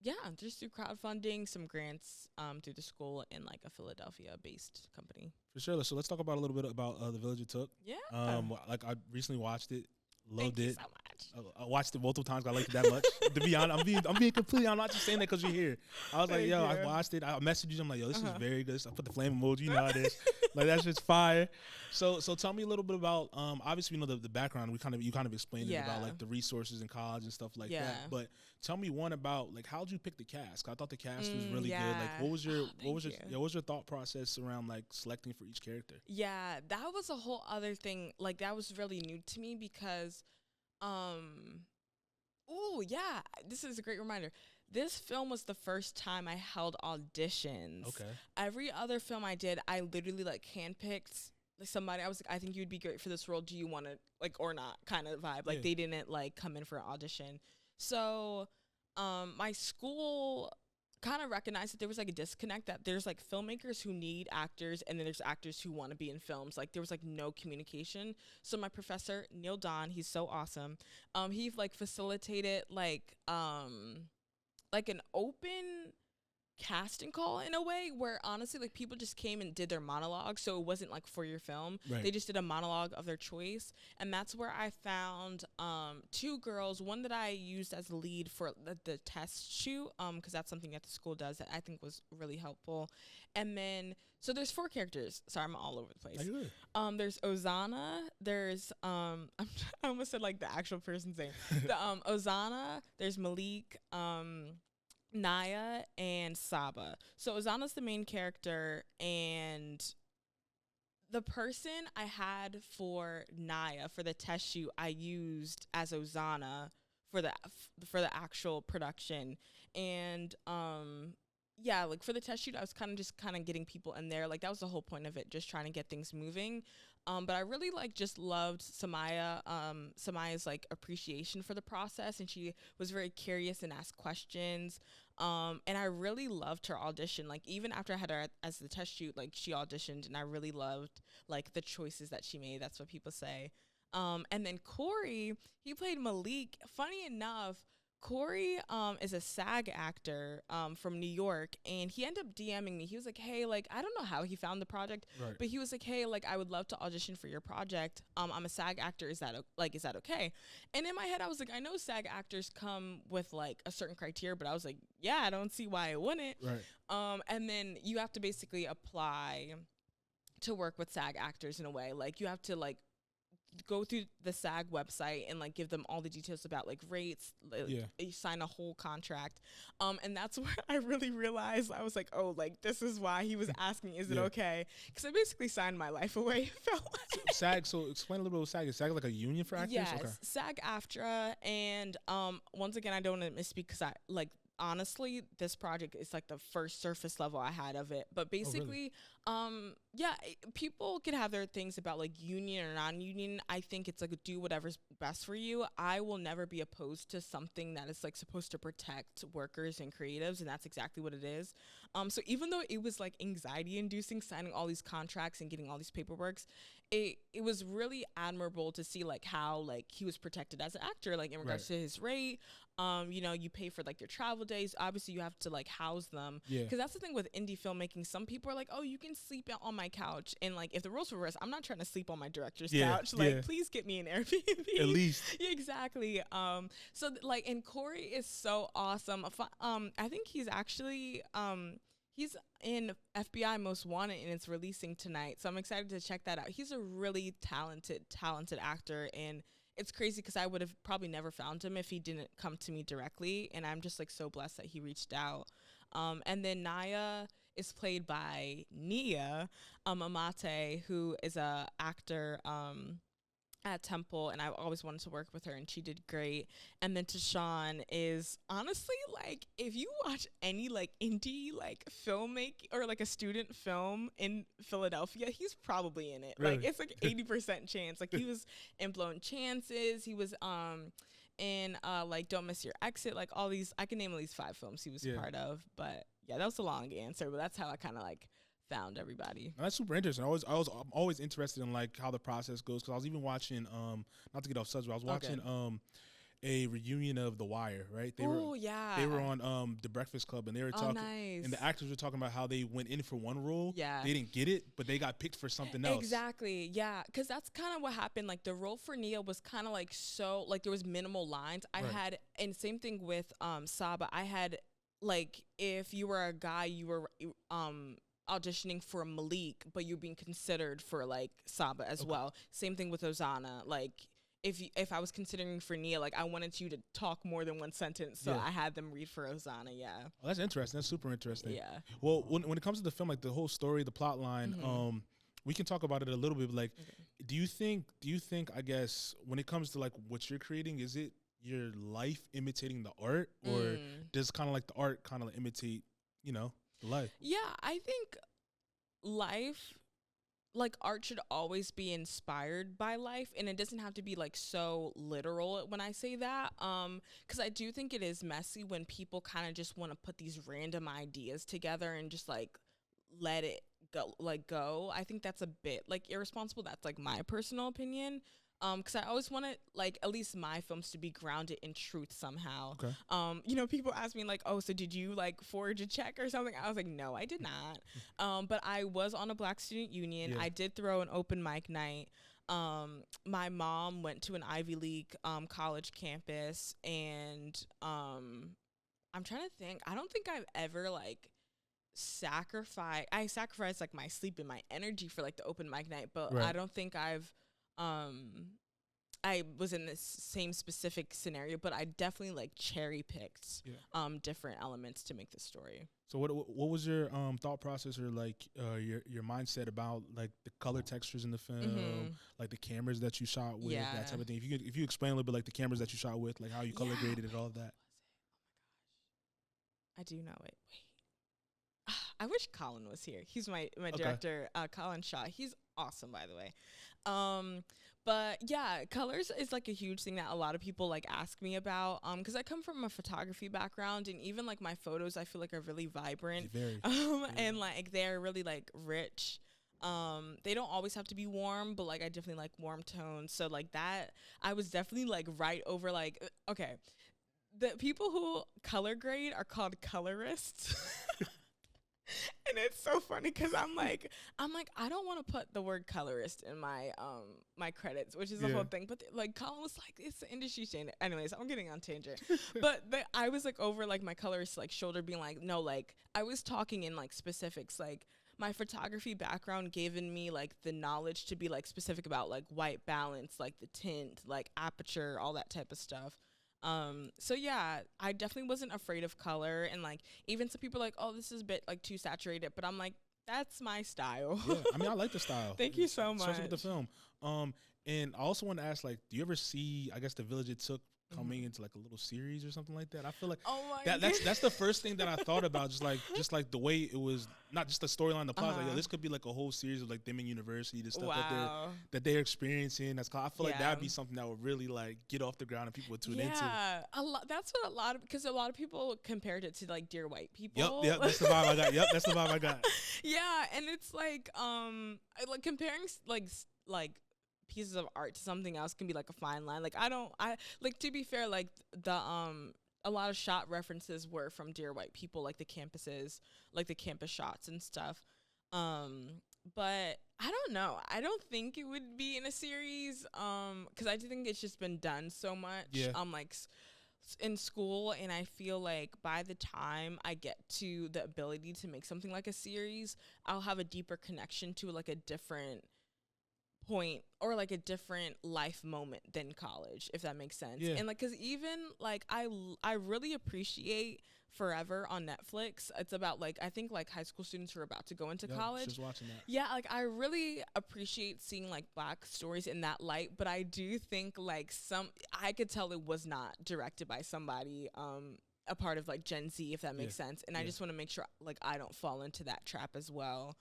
yeah, just through crowdfunding, some grants through the school, and like a Philadelphia-based company. For sure. So let's talk about a little bit about The Village You Took. Yeah. Like I recently watched it. Loved Thank it. You so much. I watched it multiple times. I liked it that much. To be honest, I'm being completely. I'm not just saying that because you're here. I was like, yo, I watched it. I messaged you. I'm like, yo, this is very good. So I put the flame emoji. You know how it is. Like that's just fire. So tell me a little bit about. Obviously, you know the background. You kind of explained it about like the resources in college and stuff like that. But tell me one about like how'd you pick the cast? I thought the cast was really good. Like what was your thought process around like selecting for each character? Yeah, that was a whole other thing. Like that was really new to me because. This is a great reminder. This film was the first time I held auditions. Okay. Every other film I did, I literally like handpicked somebody, I was like, I think you'd be great for this role. Do you want to, like, or not, kind of vibe. Like, they didn't, like, come in for an audition. So my school kind of recognized that there was, like, a disconnect, that there's, like, filmmakers who need actors, and then there's actors who want to be in films. Like, there was, like, no communication. So my professor, Neil Don, he's so awesome. He, like, facilitated, like an open casting call in a way, where honestly, like, people just came and did their monologue, so it wasn't like for your film. They just did a monologue of their choice, and that's where I found 2 girls, one that I used as a lead for the test shoot, because that's something that the school does that I think was really helpful. And then, so there's 4 characters. Sorry, I'm all over the place. There's Ozana, there's I almost said like the actual person's name. The Ozana, there's Malik, Naya, and Saba. So Ozana's the main character, and the person I had for Naya for the test shoot, I used as Ozana for the actual production. And yeah, like for the test shoot, I was kind of getting people in there. Like, that was the whole point of it, just trying to get things moving. But I really, like, just loved Samaya's, like, appreciation for the process, and she was very curious and asked questions. And I really loved her audition. Like, even after I had her as the test shoot, like, she auditioned, and I really loved, like, the choices that she made. That's what people say. And then Corey, he played Malik. Funny enough, Corey is a SAG actor from New York, and he ended up DMing me. He was like, hey, like, I don't know how he found the project, but he was like, hey, like, I would love to audition for your project. I'm a SAG actor. Is that okay? And in my head, I was like, I know SAG actors come with, like, a certain criteria, but I was like, yeah, I don't see why it wouldn't. And then you have to basically apply to work with SAG actors in a way. Like, you have to, like, go through the SAG website and, like, give them all the details about, like, rates. You sign a whole contract. And that's where I really realized, I was like, oh, like, this is why he was asking, is it okay? Because I basically signed my life away. SAG, so explain a little bit of SAG. Is SAG like a union for actors? Yes, SAG-AFTRA. And once again, I don't want to misspeak, because I, like, honestly, this project is like the first surface level I had of it. But basically, people can have their things about, like, union or non-union. I think it's like, do whatever's best for you. I will never be opposed to something that is, like, supposed to protect workers and creatives, and that's exactly what it is. So even though it was, like, anxiety inducing signing all these contracts and getting all these paperworks, it was really admirable to see, like, how, like, he was protected as an actor, like, in regards to his rate. You know, you pay for, like, your travel days. Obviously, you have to, like, house them. Because that's the thing with indie filmmaking. Some people are like, oh, you can sleep on my couch. And, like, if the roles were reversed, I'm not trying to sleep on my director's couch. Like, please get me an Airbnb. At least. Exactly. So, like, and Corey is so awesome. I think he's actually, he's in FBI Most Wanted, and it's releasing tonight. So I'm excited to check that out. He's a really talented actor, and it's crazy because I would have probably never found him if he didn't come to me directly, and I'm just, like, so blessed that he reached out. And then Naya is played by Nia Amate, who is a actor at Temple, and I've always wanted to work with her, and she did great. And then Tashawn is honestly, like, if you watch any, like, indie, like, filmmaking or, like, a student film in Philadelphia, he's probably in it. Really? Like, it's like 80% chance. Like, he was in Blown Chances. He was in like, Don't Miss Your Exit. Like, all these, I can name at least 5 films he was a part of. But yeah, that was a long answer, but that's how I kind of, like, found everybody. That's super interesting. I'm always interested in, like, how the process goes, because I was even watching not to get off subject, I was watching a reunion of The Wire, right? They were on The Breakfast Club, and they were talking, and the actors were talking about how they went in for one role, they didn't get it, but they got picked for something else. Exactly, yeah, because that's kind of what happened. Like, the role for Nia was kind of, like, so, like, there was minimal lines. I had, and same thing with Saba. I had, like, if you were a guy, you were auditioning for Malik, but you're being considered for, like, Saba as well. Same thing with Ozana. Like, if I was considering for Nia, like, I wanted you to talk more than one sentence, so I had them read for Ozana. Oh, that's interesting. That's super interesting. Yeah. Well, when it comes to the film, like, the whole story, the plot line, we can talk about it a little bit. But, like, do you think? I guess when it comes to, like, what you're creating, is it your life imitating the art, or does kind of, like, the art kind of, like, imitate, you know, the life? Yeah, I think life like art should always be inspired by life, and it doesn't have to be like so literal when I say that, because I do think it is messy when people kind of just want to put these random ideas together and just like let it go. I think that's a bit like irresponsible. That's like my personal opinion. Because I always want to like at least my films to be grounded in truth somehow. Okay. You know, people ask me like, oh, so did you like forge a check or something? I was like, no, I did not. But I was on a Black Student Union. Yeah. I did throw an open mic night. My mom went to an Ivy League college campus, and I'm trying to think. I don't think I've ever like sacrificed like my sleep and my energy for like the open mic night, but Right. I don't think I was in this same specific scenario, but I definitely like cherry picked different elements to make the story. So what was your thought process, or like your mindset about like the color textures in the film, like the cameras that you shot with, that type of thing? If you explain a little bit like the cameras that you shot with, like how you color graded and all of that. I do know it. Wait. I wish Colin was here. He's my director, Colin Shaw. He's awesome, by the way. But yeah, colors is like a huge thing that a lot of people like ask me about. Because I come from a photography background, and even like my photos, I feel like are really vibrant. Very. And like they're really like rich. They don't always have to be warm, but like I definitely like warm tones. So like that, I was definitely like right over like okay. The people who color grade are called colorists. And it's so funny because I'm like I don't want to put the word colorist in my my credits, which is the whole thing. But like Colin was like, it's the industry standard. Anyways, I'm getting on tangent. But I was like over like my colorist like shoulder, being like, no, like I was talking in like specifics. Like my photography background given me like the knowledge to be like specific about like white balance, like the tint, like aperture, all that type of stuff. So yeah, I definitely wasn't afraid of color, and like even some people are like, oh, this is a bit like too saturated, but I'm like, that's my style. Yeah, I mean, I like the style. Thank you so much. Especially with the film. And I also want to ask, like, do you ever see, I guess, The Village It Took coming into like a little series or something like that? I feel like that's the first thing that I thought about, just like the way it was, not just the storyline, the plot. Like, yo, this could be like a whole series of like them in university, the stuff that they're experiencing. I feel like that'd be something that would really like get off the ground and people would tune into. Yeah, that's what because a lot of people compared it to like Dear White People. Yep, that's the vibe I got. Yep, that's the vibe I got. Yeah, and it's like like comparing like pieces of art to something else can be like a fine line. Like I like, to be fair, like the a lot of shot references were from Dear White People, like the campuses, like the campus shots and stuff. But I don't know. I don't think it would be in a series because I do think it's just been done so much like in school, and I feel like by the time I get to the ability to make something like a series, I'll have a deeper connection to like a different point or like a different life moment than college, if that makes sense. And like, because even like I really appreciate Forever on Netflix. It's about like, I think like high school students who are about to go into college. Just watching that. Yeah, like I really appreciate seeing like Black stories in that light, but I do think like I could tell it was not directed by somebody a part of like Gen Z, if that makes sense. And I just want to make sure like I don't fall into that trap as well.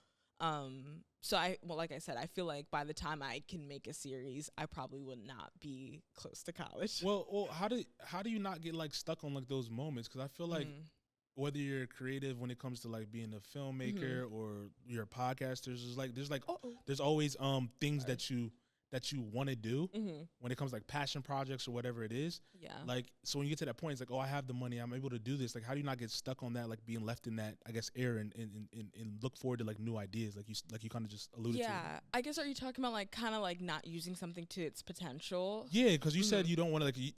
So like I said, I feel like by the time I can make a series, I probably would not be close to college. Well, how do you not get like stuck on like those moments? Because I feel like whether you're creative when it comes to like being a filmmaker or you're a podcaster, there's always things that you want to do when it comes to like passion projects or whatever it is. Yeah. Like, so when you get to that point, it's like, oh, I have the money, I'm able to do this. Like, how do you not get stuck on that, like being left in that, I guess, air and look forward to like new ideas, like you kind of just alluded to? Yeah, I guess, are you talking about like kind of like not using something to its potential? Yeah, because you said you don't want to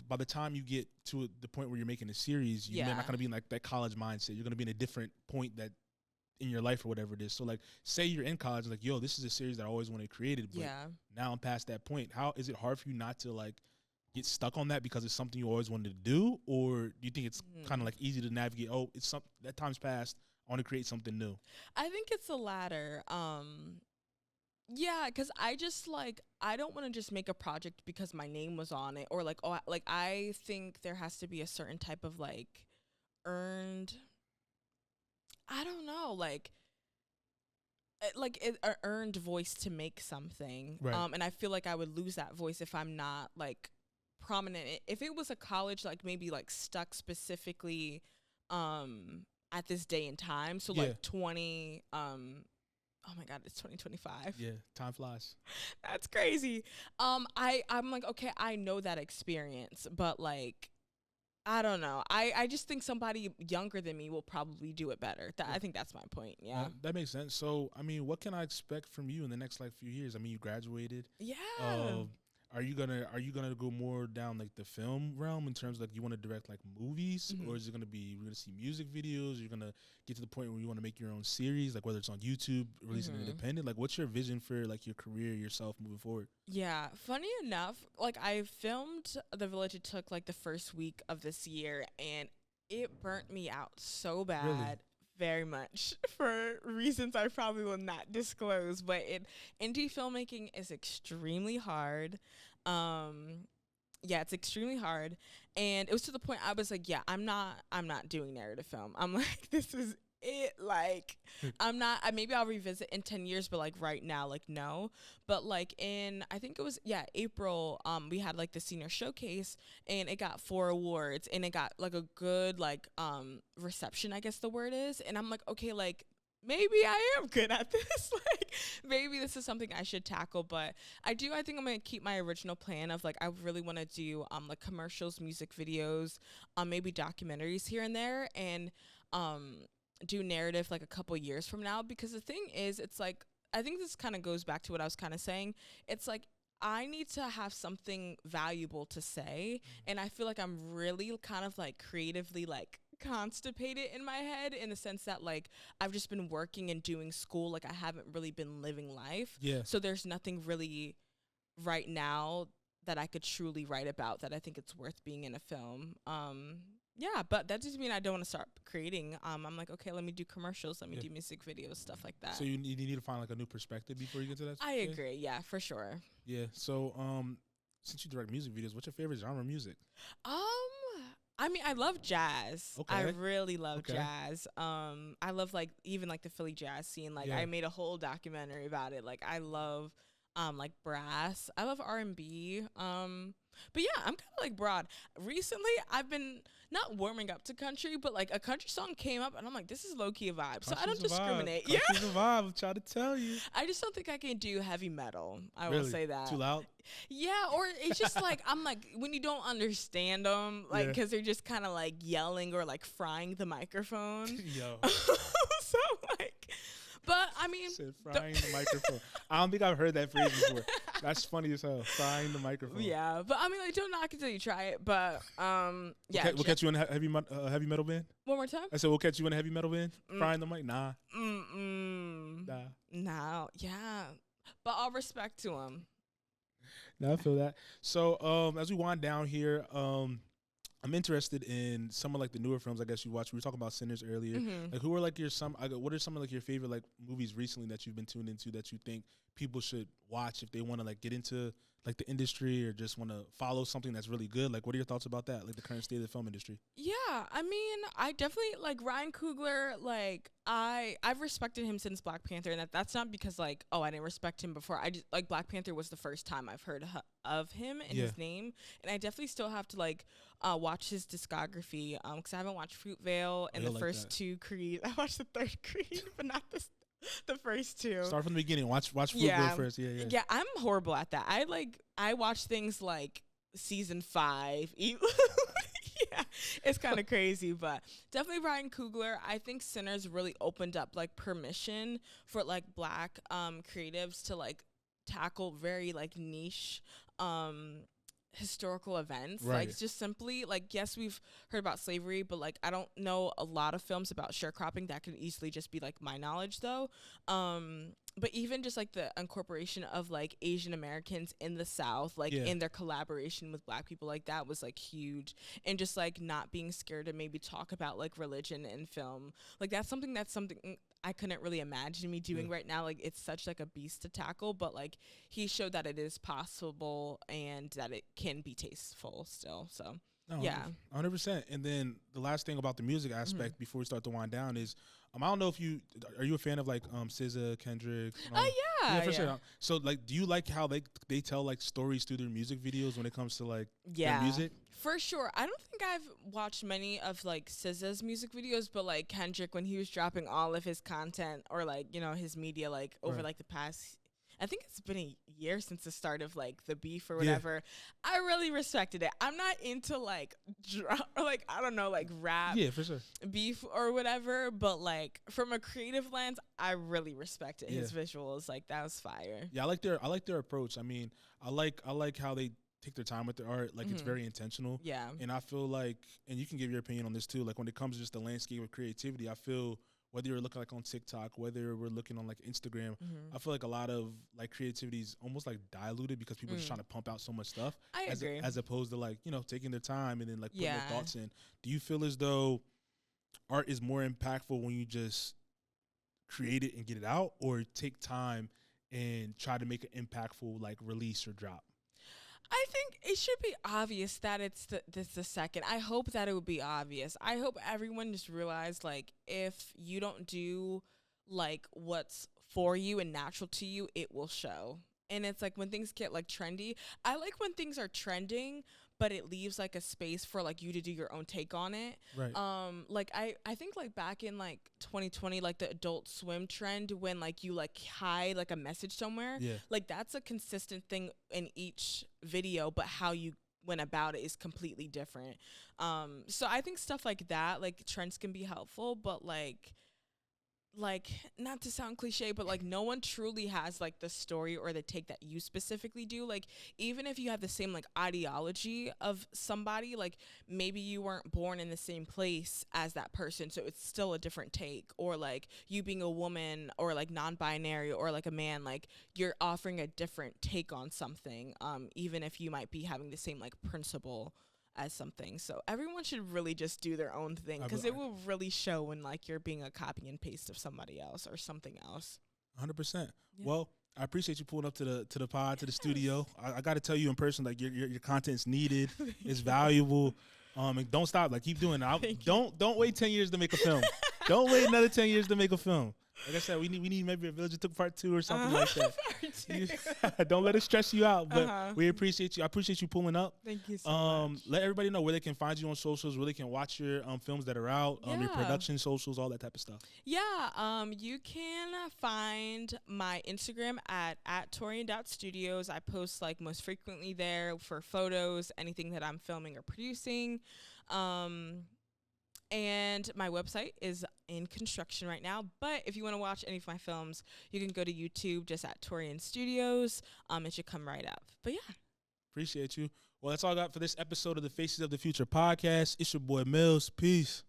by the time you get to the point where you're making a series, you're not going to be in like that college mindset. You're going to be in a different point that in your life or whatever it is. So like, say you're in college, like, yo, this is a series that I always wanted created, but now I'm past that point. How is it hard for you not to like get stuck on that because it's something you always wanted to do? Or do you think it's kind of like easy to navigate? Oh, it's something that time's passed, I want to create something new. I think it's the latter. Yeah, because I just like, I don't want to just make a project because my name was on it, or like, oh, like I think there has to be a certain type of like earned, I don't know, like an earned voice to make something. Right. And I feel like I would lose that voice if I'm not like prominent. If it was a college, like maybe like stuck specifically at this day and time. So like 20 oh my God, it's 2025. Yeah, time flies. That's crazy. I'm like, okay, I know that experience, but like I don't know. I just think somebody younger than me will probably do it better. I think that's my point. Yeah. That makes sense. So, I mean, what can I expect from you in the next like few years? I mean, you graduated. Yeah. Are you gonna go more down like the film realm in terms of like you want to direct like movies, or is it gonna be we're gonna see music videos? You're gonna get to the point where you want to make your own series, like whether it's on YouTube, releasing independent. Like, what's your vision for like your career, yourself moving forward? Yeah, funny enough, like I filmed The Village. It took like the first week of this year, and it burnt me out so bad. Really? Very much for reasons I probably will not disclose, but indie filmmaking is extremely hard. Yeah, it's extremely hard, and it was to the point I was like, yeah, I'm not doing narrative film. I'm like, this is it. Like, I'm not. Maybe I'll revisit in 10 years, but like right now, like no. But like in, I think it was April. We had like the senior showcase, and it got 4 awards, and it got like a good like reception, I guess the word is. And I'm like, okay, like maybe I am good at this. Like maybe this is something I should tackle. But I think I'm gonna keep my original plan of like I really want to do like commercials, music videos, maybe documentaries here and there, and do narrative like a couple years from now. Because the thing is, it's like, I think this kind of goes back to what I was kind of saying. It's like I need to have something valuable to say, and I feel like I'm really kind of like creatively like constipated in my head, in the sense that like I've just been working and doing school, like I haven't really been living life. Yeah. So there's nothing really right now that I could truly write about that I think it's worth being in a film. Yeah, but that doesn't mean I don't want to start creating. I'm like, okay, let me do commercials, let me do music videos, stuff like that. So you need to find like a new perspective before you get to that. I agree. Yeah, for sure. Yeah. So since you direct music videos, what's your favorite genre of music? I mean, I love jazz. Okay. I really love jazz. I love like even like the Philly jazz scene. Like I made a whole documentary about it. Like I love like brass. I love R&B. But yeah, I'm kind of like broad. Recently, I've been not warming up to country, but like a country song came up, and I'm like, this is low key a vibe. So I don't discriminate. Country's a vibe. I'm trying to tell you. I just don't think I can do heavy metal. I will say that. Too loud? Yeah, or it's just like, I'm like, when you don't understand them, like, because they're just kind of like yelling or like frying the microphone. Yo. So like, but I mean, frying the microphone. I don't think I've heard that phrase before. That's funny as hell. Frying the microphone. Yeah, but I mean, like, don't knock it till you try it. But yeah, we'll catch you in a heavy metal band. One more time. I said we'll catch you in a heavy metal band. Frying the mic. Nah. Nah. Yeah, but all respect to him. No, I feel that. So as we wind down here, I'm interested in some of like the newer films I guess you watched. We were talking about Sinners earlier. Like, who are like what are some of like your favorite like movies recently that you've been tuned into that you think people should watch if they want to like get into like the industry or just want to follow something that's really good? Like, what are your thoughts about that? Like the current state of the film industry? Yeah, I mean, I definitely like Ryan Coogler. Like I've respected him since Black Panther, and that's not because like, oh, I didn't respect him before. I just like Black Panther was the first time I've heard of him and his name, and I definitely still have to like watch his discography because I haven't watched Fruitvale and the first 2 Creed. I watched the 3rd Creed, but not the first 2. Start from the beginning. Watch Fruitvale first. Yeah, I'm horrible at that. I watch things like season 5. Yeah, it's kind of crazy, but definitely Ryan Coogler. I think Sinners really opened up like permission for like Black creatives to like tackle very like niche historical events. Like just simply like, yes, we've heard about slavery, but like I don't know a lot of films about sharecropping. That could easily just be like my knowledge though. But even just like the incorporation of like Asian Americans in the South, like in their collaboration with Black people, like that was like huge. And just like not being scared to maybe talk about like religion in film, like that's something I couldn't really imagine me doing right now. Like it's such like a beast to tackle, but like he showed that it is possible and that it can be tasteful still. So No, Yeah. 100%. And then the last thing about the music aspect before we start to wind down is, I don't know if are you a fan of like SZA, Kendrick? Yeah, for sure. So like, do you like how they tell like stories through their music videos when it comes to like their music? For sure. I don't think I've watched many of like SZA's music videos, but like Kendrick, when he was dropping all of his content or like, you know, his media like over like the past, I think it's been a year since the start of like the beef or whatever. I really respected it. I'm not into like or like I don't know, like rap for sure, beef or whatever, but like from a creative lens, I really respected his visuals. Like that was fire. Yeah, I like their approach. I mean, I like how they take their time with their art. Like it's very intentional. Yeah. And I feel like, and you can give your opinion on this too, like when it comes to just the landscape of creativity, I feel whether you're looking like on TikTok, whether we're looking on like Instagram, I feel like a lot of like creativity is almost like diluted because people are just trying to pump out so much stuff. I agree. As opposed to like, you know, taking their time and then like putting their thoughts in. Do you feel as though art is more impactful when you just create it and get it out, or take time and try to make an impactful like release or drop? I think it should be obvious that it's the second. I hope that it would be obvious. I hope everyone just realized, like, if you don't do, like, what's for you and natural to you, it will show. And it's, like, when things get, like, trendy. I like when things are trending, but it leaves, like, a space for, like, you to do your own take on it. Right. Like, I think, like, back in, like, 2020, like, the Adult Swim trend when, like, you, like, hide, like, a message somewhere. Yeah. Like, that's a consistent thing in each video, but how you went about it is completely different. So I think stuff like that, like, trends can be helpful, but, like, not to sound cliche, but like no one truly has like the story or the take that you specifically do. Like even if you have the same like ideology of somebody, like maybe you weren't born in the same place as that person, so it's still a different take. Or like you being a woman or like non-binary or like a man, like you're offering a different take on something, even if you might be having the same like principle as something. So everyone should really just do their own thing, because it will really show when like you're being a copy and paste of somebody else or something else. 100%. Well, I appreciate you pulling up to the pod, to the studio. I got to tell you in person, like your content's needed. It's valuable. And don't stop. Like keep doing it. Don't wait 10 years to make a film. Don't wait another 10 years to make a film. Like I said, we need maybe a Village Took Part 2 or something like that. Don't let it stress you out, but we appreciate you. I appreciate you pulling up. Thank you so much. Let everybody know where they can find you on socials, where they can watch your films that are out, your production socials, all that type of stuff. Yeah, you can find my Instagram at @torian.studios. I post like most frequently there for photos, anything that I'm filming or producing. And my website is in construction right now. But if you want to watch any of my films, you can go to YouTube just at Torian Studios. It should come right up. But yeah. Appreciate you. Well, that's all I got for this episode of the Faces of the Future podcast. It's your boy Mills. Peace.